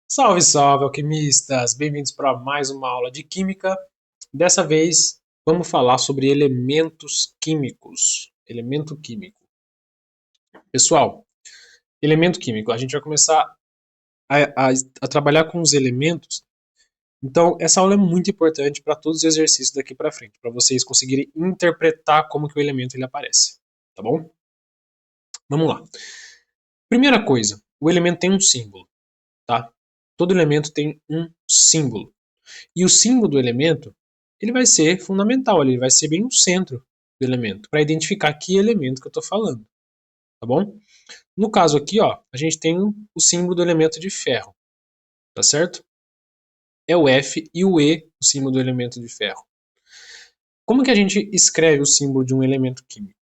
Salve, salve, alquimistas! Bem-vindos para mais uma aula de Química. Dessa vez, vamos falar sobre elementos químicos. Elemento químico. Pessoal, elemento químico. A gente vai começar a trabalhar com os elementos. Então, essa aula é muito importante para todos os exercícios daqui para frente, para vocês conseguirem interpretar como que o elemento ele aparece. Tá bom? Vamos lá. Primeira coisa, o elemento tem um símbolo, tá? Todo elemento tem um símbolo. E o símbolo do elemento, ele vai ser fundamental, ele vai ser bem o centro do elemento, para identificar que elemento que eu estou falando, tá bom? No caso aqui, ó, a gente tem o símbolo do elemento de ferro, tá certo? É o F e o E, o símbolo do elemento de ferro. Como que a gente escreve o símbolo de um elemento químico?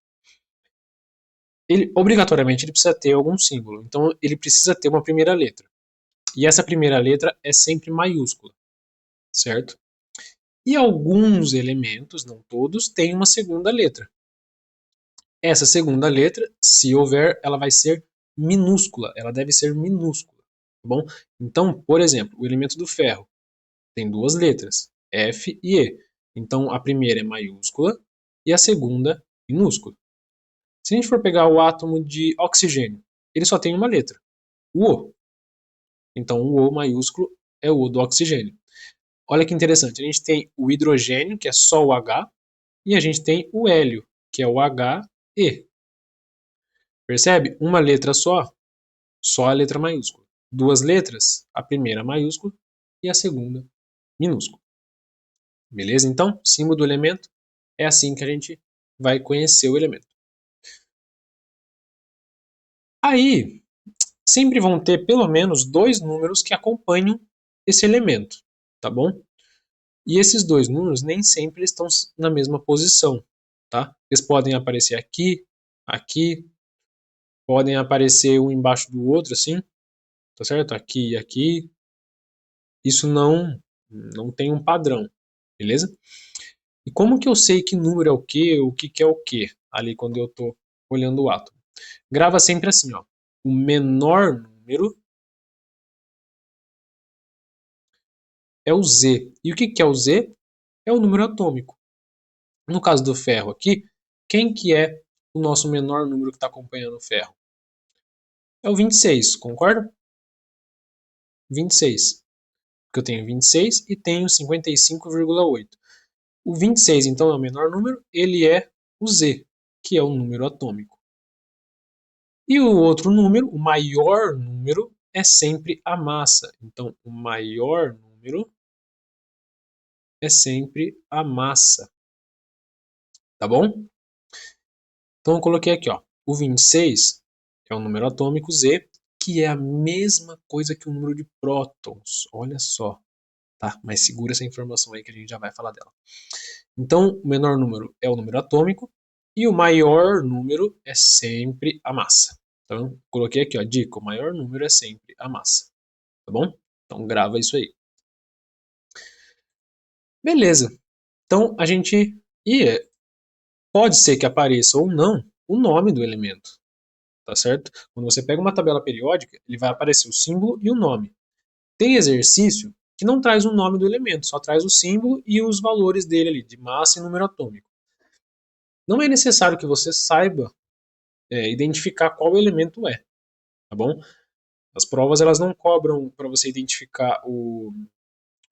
Ele, obrigatoriamente, ele precisa ter algum símbolo, então ele precisa ter uma primeira letra. E essa primeira letra é sempre maiúscula, certo? E alguns elementos, não todos, têm uma segunda letra. Essa segunda letra, se houver, ela vai ser minúscula, ela deve ser minúscula, tá bom? Então, por exemplo, o elemento do ferro tem duas letras, F e E. Então, a primeira é maiúscula e a segunda minúscula. Se a gente for pegar o átomo de oxigênio, ele só tem uma letra, o O. Então, o O maiúsculo é o O do oxigênio. Olha que interessante, a gente tem o hidrogênio, que é só o H, e a gente tem o hélio, que é o HE. Percebe? Uma letra só a letra maiúscula. Duas letras, a primeira maiúscula e a segunda minúscula. Beleza? Então, símbolo do elemento é assim que a gente vai conhecer o elemento. Aí, sempre vão ter pelo menos dois números que acompanham esse elemento, tá bom? E esses dois números nem sempre estão na mesma posição, tá? Eles podem aparecer aqui, aqui, podem aparecer um embaixo do outro, assim, tá certo? Aqui e aqui. Isso não tem um padrão, beleza? E como que eu sei que número é o que é o que, ali quando eu estou olhando o átomo? Grava sempre assim, ó. O menor número é o Z. E o que é o Z? É o número atômico. No caso do ferro aqui, quem que é o nosso menor número que está acompanhando o ferro? É o 26, concorda? 26. Porque eu tenho 26 e tenho 55,8. O 26, então, é o menor número, ele é o Z, que é o número atômico. E o outro número, o maior número, é sempre a massa. Então, o maior número é sempre a massa. Tá bom? Então, eu coloquei aqui, ó. O 26 é o número atômico Z, que é a mesma coisa que o número de prótons. Olha só. Tá? Mas segura essa informação aí que a gente já vai falar dela. Então, o menor número é o número atômico e o maior número é sempre a massa. Então, coloquei aqui, ó, dica, o maior número é sempre a massa, tá bom? Então, grava isso aí. Beleza. Então, a gente... E pode ser que apareça ou não o nome do elemento, tá certo? Quando você pega uma tabela periódica, ele vai aparecer o símbolo e o nome. Tem exercício que não traz o nome do elemento, só traz o símbolo e os valores dele ali, de massa e número atômico. Não é necessário que você saiba identificar qual elemento é, tá bom? As provas elas não cobram para você identificar o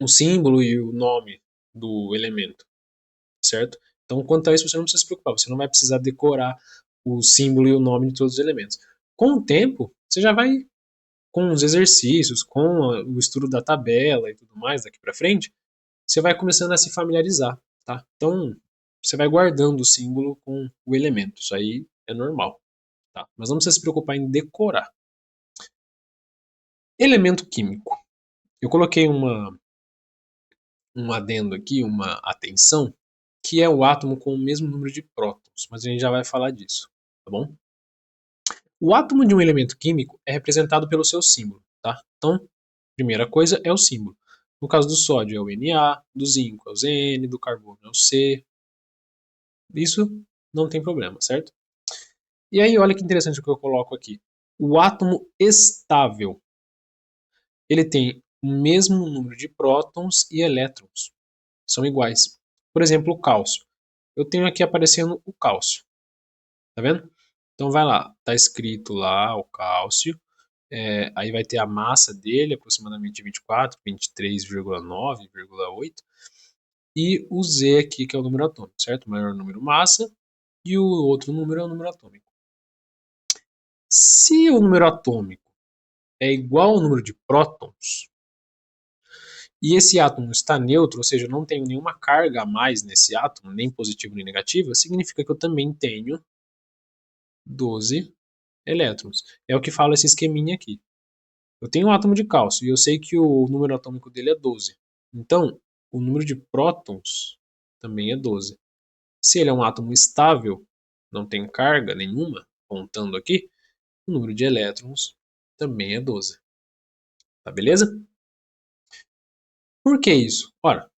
símbolo e o nome do elemento, certo? Então, quanto a isso, você não precisa se preocupar, você não vai precisar decorar o símbolo e o nome de todos os elementos. Com o tempo, você já vai, com os exercícios, com o estudo da tabela e tudo mais daqui para frente, você vai começando a se familiarizar, tá? Então, você vai guardando o símbolo com o elemento, isso aí é normal, tá? Mas não precisa se preocupar em decorar. Elemento químico. Eu coloquei um adendo aqui, uma atenção, que é o átomo com o mesmo número de prótons, mas a gente já vai falar disso, tá bom? O átomo de um elemento químico é representado pelo seu símbolo, tá? Então, primeira coisa é o símbolo. No caso do sódio é o Na, do zinco é o Zn, do carbono é o C. Isso não tem problema, certo? E aí, olha que interessante o que eu coloco aqui. O átomo estável. ele tem o mesmo número de prótons e elétrons. São iguais. Por exemplo, o cálcio. Eu tenho aqui aparecendo o cálcio. Tá vendo? Então vai lá, tá escrito lá o cálcio. Aí vai ter a massa dele, aproximadamente 24, 23,9, 8. E o Z aqui, que é o número atômico, certo? O maior número massa e o outro número é o número atômico. Se o número atômico é igual ao número de prótons, e esse átomo está neutro, ou seja, não tenho nenhuma carga a mais nesse átomo, nem positiva nem negativa, significa que eu também tenho 12 elétrons. É o que fala esse esqueminha aqui. Eu tenho um átomo de cálcio e eu sei que o número atômico dele é 12. Então, o número de prótons também é 12. Se ele é um átomo estável, não tem carga nenhuma, contando aqui, o número de elétrons também é 12. Tá beleza? Por que isso? Ora,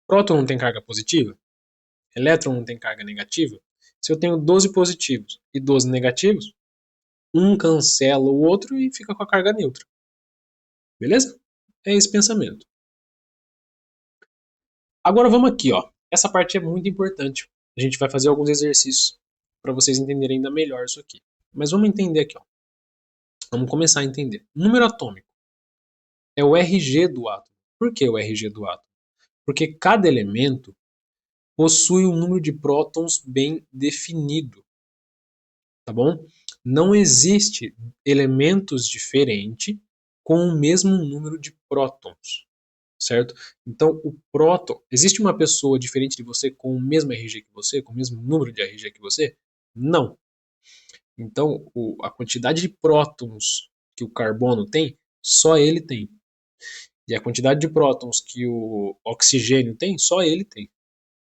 próton não tem carga positiva, elétron não tem carga negativa. Se eu tenho 12 positivos e 12 negativos, um cancela o outro e fica com a carga neutra. Beleza? É esse pensamento. Agora vamos aqui, ó. Essa parte é muito importante. A gente vai fazer alguns exercícios para vocês entenderem ainda melhor isso aqui. Mas vamos entender aqui, ó. Vamos começar a entender. Número atômico é o RG do átomo. Por que o RG do átomo? Porque cada elemento possui um número de prótons bem definido, tá bom? Não existe elementos diferentes com o mesmo número de prótons, certo? Então, o próton, existe uma pessoa diferente de você com o mesmo RG que você, com o mesmo número de RG que você? Não. Então, a quantidade de prótons que o carbono tem, só ele tem. E a quantidade de prótons que o oxigênio tem, só ele tem,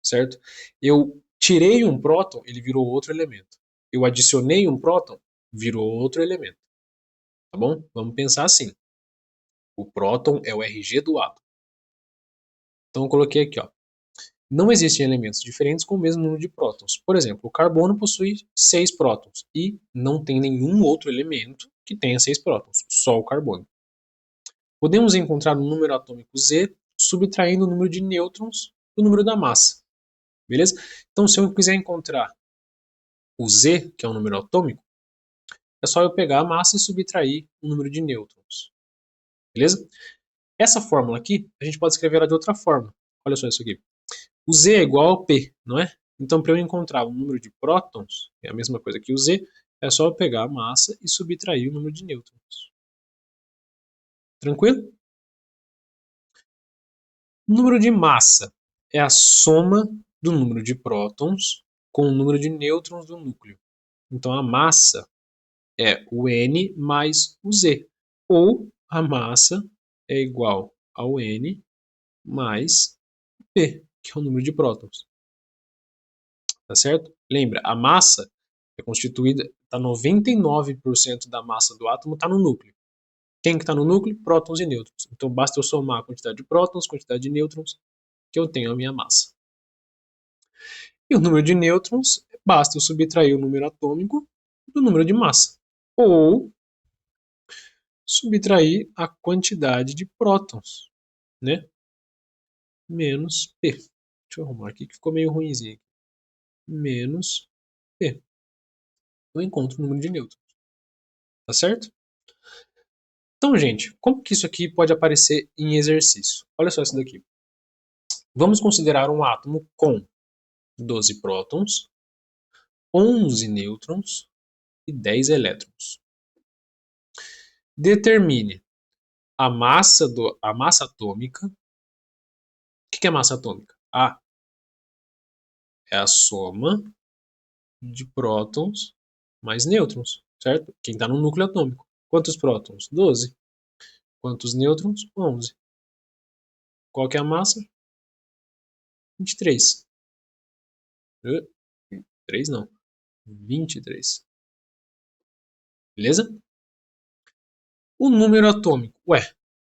certo? Eu tirei um próton, ele virou outro elemento. Eu adicionei um próton, virou outro elemento, tá bom? Vamos pensar assim. O próton é o RG do átomo. Então eu coloquei aqui, ó. Não existem elementos diferentes com o mesmo número de prótons. Por exemplo, o carbono possui 6 prótons e não tem nenhum outro elemento que tenha 6 prótons, só o carbono. Podemos encontrar o número atômico Z subtraindo o número de nêutrons do número da massa. Beleza? Então, se eu quiser encontrar o Z, que é o número atômico, é só eu pegar a massa e subtrair o número de nêutrons. Beleza? Essa fórmula aqui, a gente pode escrever ela de outra forma. Olha só isso aqui. O Z é igual ao P, não é? Então, para eu encontrar o número de prótons, é a mesma coisa que o Z, é só eu pegar a massa e subtrair o número de nêutrons. Tranquilo? O número de massa é a soma do número de prótons com o número de nêutrons do núcleo. Então, a massa é o N mais o Z. Ou a massa é igual ao N mais P, que é o número de prótons. Tá certo? Lembra, a massa é constituída, 99% da massa do átomo está no núcleo. Quem que está no núcleo? Prótons e nêutrons. Então basta eu somar a quantidade de prótons, quantidade de nêutrons, que eu tenho a minha massa. E o número de nêutrons, basta eu subtrair o número atômico do número de massa. Ou subtrair a quantidade de prótons, né? Menos P. Deixa eu arrumar aqui que ficou meio ruimzinho. Menos P. Eu encontro o número de nêutrons. Tá certo? Então, gente, como que isso aqui pode aparecer em exercício? Olha só isso daqui. Vamos considerar um átomo com 12 prótons, 11 nêutrons e 10 elétrons. Determine a massa atômica. O que é massa atômica? A é a soma de prótons mais nêutrons, certo? Quem está no núcleo atômico. Quantos prótons? 12. Quantos nêutrons? 11. Qual que é a massa? 23. 3 não. 23. Beleza? O número atômico. Ué,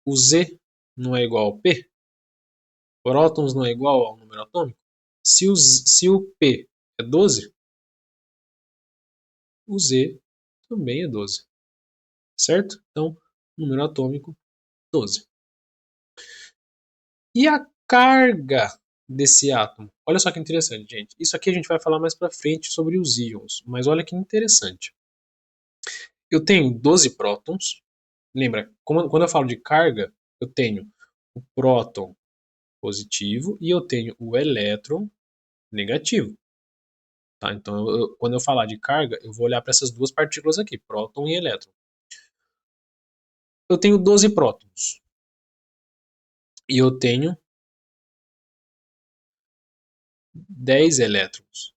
o Z não é igual ao P? Prótons não é igual ao número atômico? Se o P é 12, o Z também é 12. Certo? Então, número atômico 12. E a carga desse átomo? Olha só que interessante, gente. Isso aqui a gente vai falar mais para frente sobre os íons, mas olha que interessante. Eu tenho 12 prótons. Lembra, quando eu falo de carga, eu tenho o próton positivo e eu tenho o elétron negativo. Tá? Então, quando eu falar de carga, eu vou olhar para essas duas partículas aqui, próton e elétron. Eu tenho 12 prótons. E eu tenho 10 elétrons.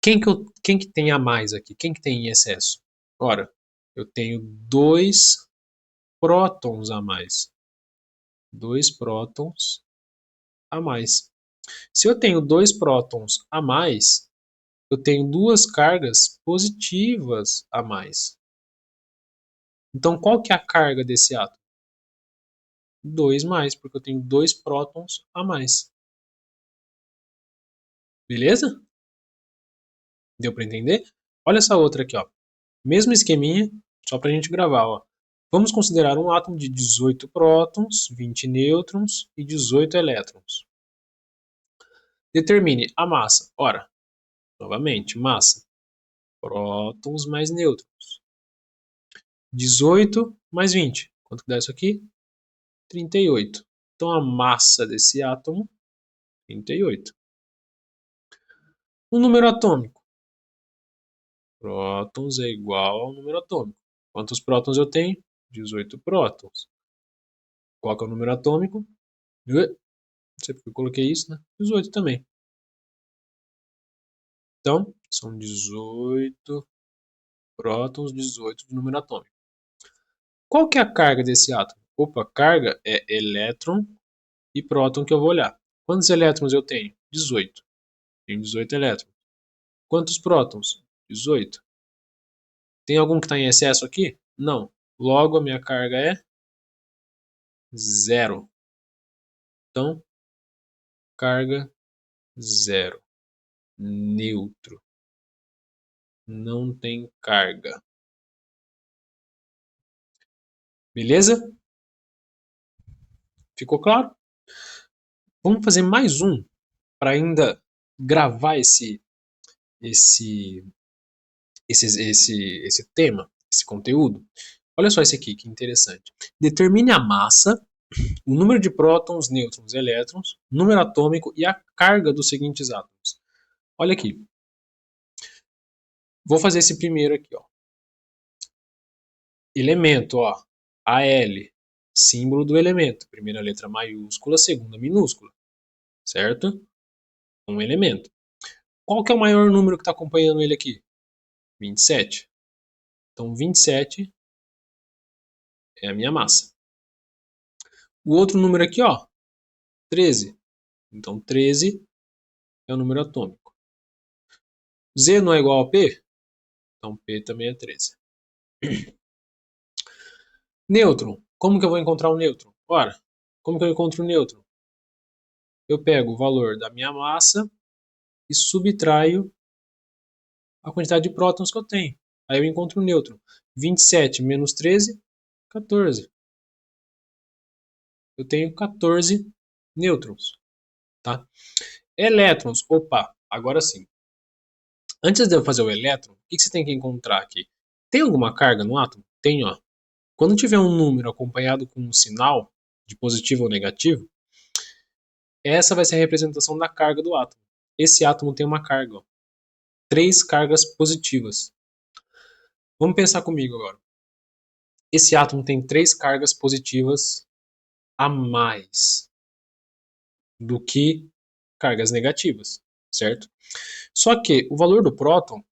Quem que tem a mais aqui? Quem que tem em excesso? Ora, eu tenho 2 prótons a mais. 2 prótons a mais. Se eu tenho 2 prótons a mais, eu tenho duas cargas positivas a mais. Então, qual que é a carga desse átomo? 2 mais, porque eu tenho 2 prótons a mais. Beleza? Deu para entender? Olha essa outra aqui, ó. Mesmo esqueminha, só para a gente gravar, ó. Vamos considerar um átomo de 18 prótons, 20 nêutrons e 18 elétrons. Determine a massa. Ora, novamente, massa. Prótons mais nêutrons. 18 mais 20. Quanto que dá isso aqui? 38. Então a massa desse átomo, 38. O número atômico. Prótons é igual ao número atômico. Quantos prótons eu tenho? 18 prótons. Qual que é o número atômico? Não sei porque eu coloquei isso, né? 18 também. Então, são 18 prótons, 18 de número atômico. Qual que é a carga desse átomo? Opa, carga é elétron e próton que eu vou olhar. Quantos elétrons eu tenho? 18. Tenho 18 elétrons. Quantos prótons? 18. Tem algum que está em excesso aqui? Não. Logo, a minha carga é 0. Então, carga 0. Neutro. Não tem carga. Beleza? Ficou claro? Vamos fazer mais um para ainda gravar esse, esse tema, esse conteúdo. Olha só esse aqui, que interessante. Determine a massa, o número de prótons, nêutrons e elétrons, número atômico e a carga dos seguintes átomos. Olha aqui. Vou fazer esse primeiro aqui, ó. Elemento, ó. Al. Símbolo do elemento. Primeira letra maiúscula, segunda minúscula. Certo? Um elemento. Qual que é o maior número que está acompanhando ele aqui? 27. Então, 27 é a minha massa. O outro número aqui, ó, 13. Então, 13 é o número atômico. Z não é igual a P? Então, P também é 13. Nêutron. Como que eu vou encontrar o nêutron? Ora, como que eu encontro o nêutron? Eu pego o valor da minha massa e subtraio a quantidade de prótons que eu tenho. Aí eu encontro o nêutron. 27 menos 13, 14. Eu tenho 14 nêutrons. Tá? Elétrons. Opa, agora sim. Antes de eu fazer o elétron, o que você tem que encontrar aqui? Tem alguma carga no átomo? Tem, ó. Quando tiver um número acompanhado com um sinal de positivo ou negativo, essa vai ser a representação da carga do átomo. Esse átomo tem uma carga, ó. 3 cargas positivas. Vamos pensar comigo agora. Esse átomo tem 3 cargas positivas a mais do que cargas negativas, certo? Só que o valor do próton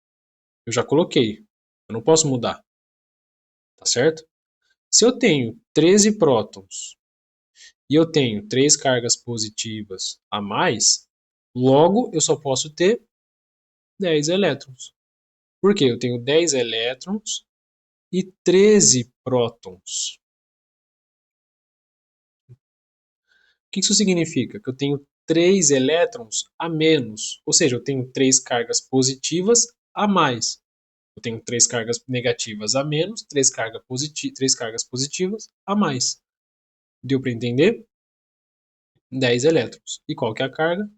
eu já coloquei. Eu não posso mudar, tá certo? Se eu tenho 13 prótons e eu tenho 3 cargas positivas a mais, logo eu só posso ter 10 elétrons. Por quê? Eu tenho 10 elétrons e 13 prótons. O que isso significa? Que eu tenho 3 elétrons a menos, ou seja, eu tenho 3 cargas positivas a mais. Eu tenho 3 cargas negativas a menos, 3 cargas positivas a mais. Deu para entender? 10 elétrons. E qual que é a carga?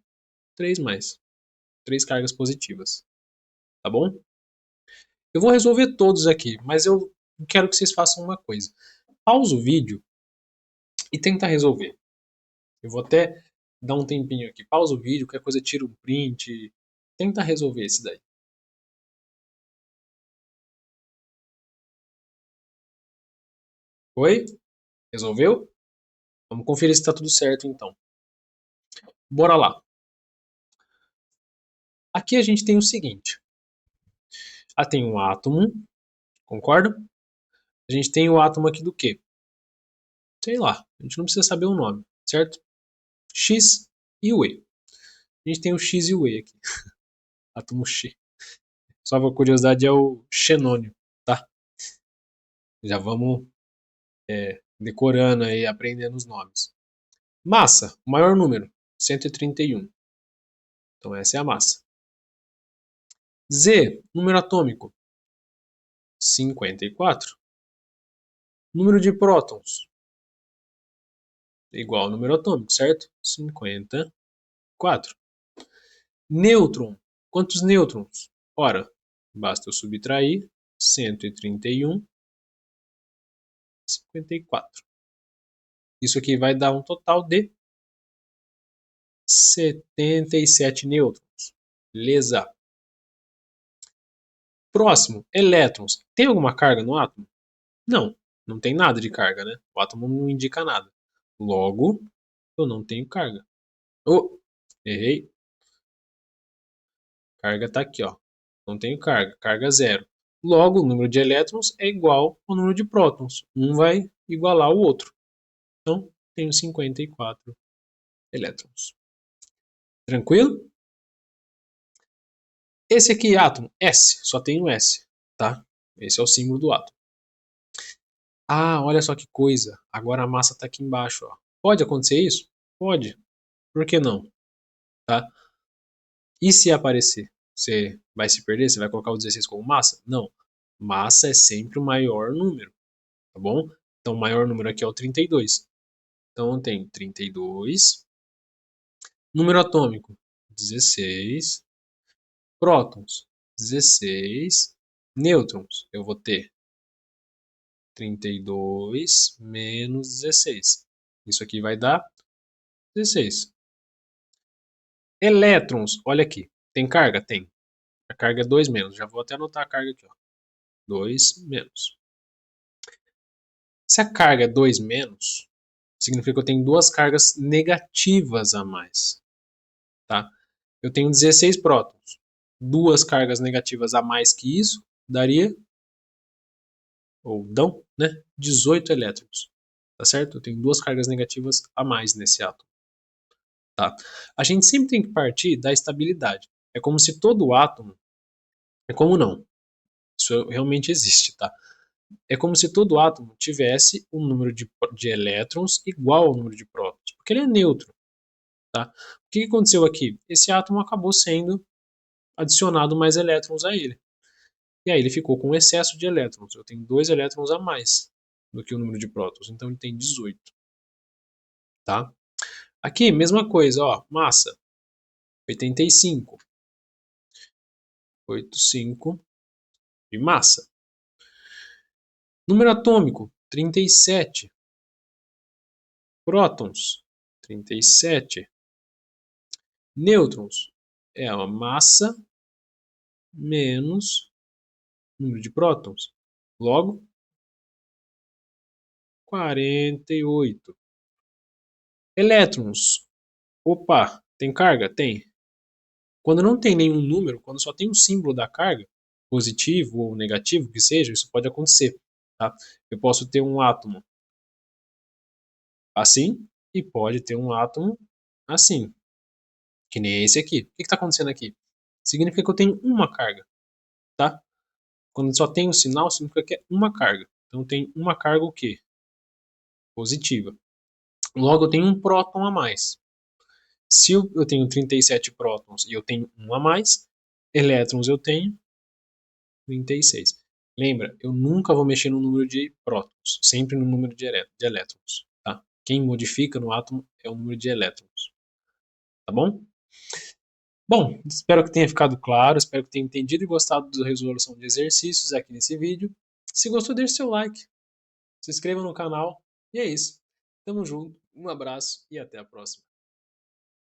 3 mais. 3 cargas positivas. Tá bom? Eu vou resolver todos aqui, mas eu quero que vocês façam uma coisa. Pausa o vídeo e tenta resolver. Eu vou até dar um tempinho aqui. Pausa o vídeo, qualquer coisa tira um print. Tenta resolver esse daí. Oi? Resolveu? Vamos conferir se está tudo certo então. Bora lá. Aqui a gente tem o seguinte. Tem um átomo, concorda? A gente tem o átomo aqui do quê? Sei lá, a gente não precisa saber o nome, certo? X e o E. A gente tem o X e o E aqui. Átomo X. Só uma curiosidade é o xenônio, tá? Já vamos decorando aí, aprendendo os nomes. Massa, o maior número, 131. Então essa é a massa. Z, número atômico, 54. Número de prótons, igual ao número atômico, certo? 54. Nêutron, quantos nêutrons? Ora, basta eu subtrair 131, 54. Isso aqui vai dar um total de 77 nêutrons. Beleza. Próximo, elétrons. Tem alguma carga no átomo? Não, não tem nada de carga, né? O átomo não indica nada. Logo, eu não tenho carga. Oh, errei. Carga está aqui, ó. Não tenho carga, carga zero. Logo, o número de elétrons é igual ao número de prótons. Um vai igualar o outro. Então, tenho 54 elétrons. Tranquilo? Esse aqui, átomo, S, só tem o S, tá? Esse é o símbolo do átomo. Ah, olha só que coisa. Agora a massa está aqui embaixo, ó. Pode acontecer isso? Pode. Por que não? Tá? E se aparecer? Você vai se perder? Você vai colocar o 16 como massa? Não. Massa é sempre o maior número, tá bom? Então o maior número aqui é o 32. Então eu tenho 32. Número atômico, 16. Prótons, 16. Nêutrons, eu vou ter 32 menos 16. Isso aqui vai dar 16. Elétrons, olha aqui. Tem carga? Tem. A carga é 2 menos. Já vou até anotar a carga aqui, ó. 2 menos. Se a carga é 2 menos, significa que eu tenho duas cargas negativas a mais. Tá? Eu tenho 16 prótons. Duas cargas negativas a mais que isso daria, ou dão, né? 18 elétrons. Tá certo? Eu tenho duas cargas negativas a mais nesse átomo. Tá? A gente sempre tem que partir da estabilidade. É como se todo átomo. É como não. Isso realmente existe, tá? É como se todo átomo tivesse um número de elétrons igual ao número de prótons, porque ele é neutro. Tá? O que aconteceu aqui? Esse átomo acabou sendo adicionado mais elétrons a ele. E aí ele ficou com excesso de elétrons. Eu tenho 2 elétrons a mais do que o número de prótons, então ele tem 18. Tá? Aqui, mesma coisa, ó, massa, 85. 85 de massa. Número atômico, 37. Prótons, 37. Nêutrons é a massa menos número de prótons. Logo, 48. Elétrons. Opa, tem carga? Tem. Quando não tem nenhum número, quando só tem um símbolo da carga, positivo ou negativo, que seja, isso pode acontecer. Tá? Eu posso ter um átomo assim e pode ter um átomo assim, que nem esse aqui. O que está acontecendo aqui? Significa que eu tenho uma carga. Tá? Quando só tem um sinal, significa que é uma carga. Então tem uma carga o quê? Positiva. Logo eu tenho um próton a mais. Se eu tenho 37 prótons e eu tenho um a mais, elétrons eu tenho 36. Lembra, eu nunca vou mexer no número de prótons, sempre no número de elétrons, tá? Quem modifica no átomo é o número de elétrons, tá bom? Bom, espero que tenha ficado claro, espero que tenha entendido e gostado da resolução de exercícios aqui nesse vídeo. Se gostou, deixe seu like, se inscreva no canal e é isso. Tamo junto, um abraço e até a próxima.